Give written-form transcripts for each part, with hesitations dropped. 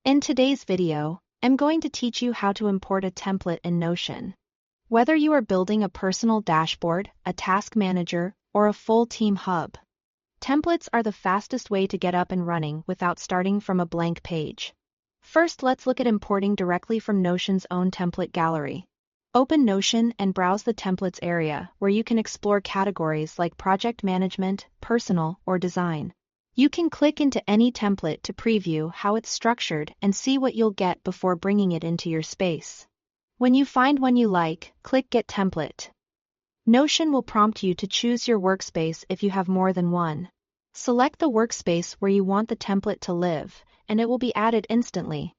In today's video, I'm going to teach you how to import a template in Notion. Whether you are building a personal dashboard, a task manager, or a full team hub, templates are the fastest way to get up and running without starting from a blank page. First, let's look at importing directly from Notion's own template gallery. Open Notion and browse the templates area where you can explore categories like project management, personal, or design. You can click into any template to preview how it's structured and see what you'll get before bringing it into your space. When you find one you like, click Get Template. Notion will prompt you to choose your workspace if you have more than one. Select the workspace where you want the template to live, and it will be added instantly.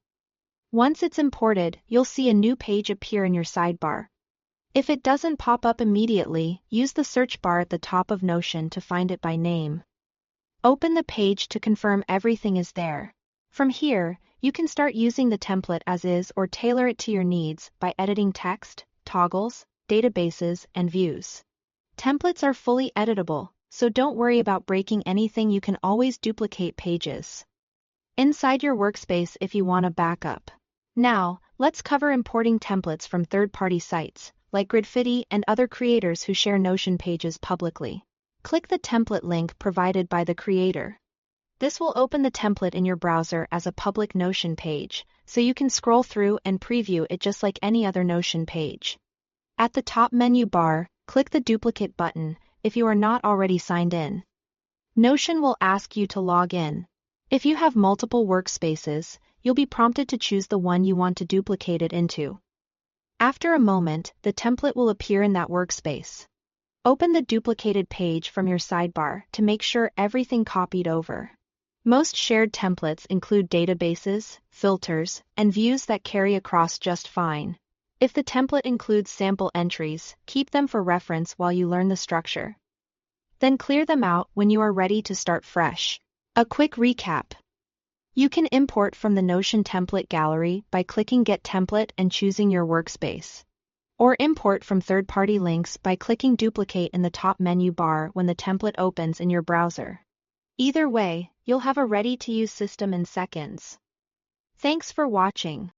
Once it's imported, you'll see a new page appear in your sidebar. If it doesn't pop up immediately, use the search bar at the top of Notion to find it by name. Open the page to confirm everything is there. From here, you can start using the template as is or tailor it to your needs by editing text, toggles, databases, and views. Templates are fully editable, so don't worry about breaking anything. You can always duplicate pages inside your workspace if you want a backup. Now, let's cover importing templates from third-party sites, like Gridfity and other creators who share Notion pages publicly. Click the template link provided by the creator. This will open the template in your browser as a public Notion page, so you can scroll through and preview it just like any other Notion page. At the top menu bar, click the duplicate button if you are not already signed in. Notion will ask you to log in. If you have multiple workspaces, you'll be prompted to choose the one you want to duplicate it into. After a moment, the template will appear in that workspace. Open the duplicated page from your sidebar to make sure everything copied over. Most shared templates include databases, filters, and views that carry across just fine. If the template includes sample entries, keep them for reference while you learn the structure. Then clear them out when you are ready to start fresh. A quick recap. You can import from the Notion template gallery by clicking Get Template and choosing your workspace. Or import from third-party links by clicking Duplicate in the top menu bar when the template opens in your browser. Either way, you'll have a ready-to-use system in seconds. Thanks for watching.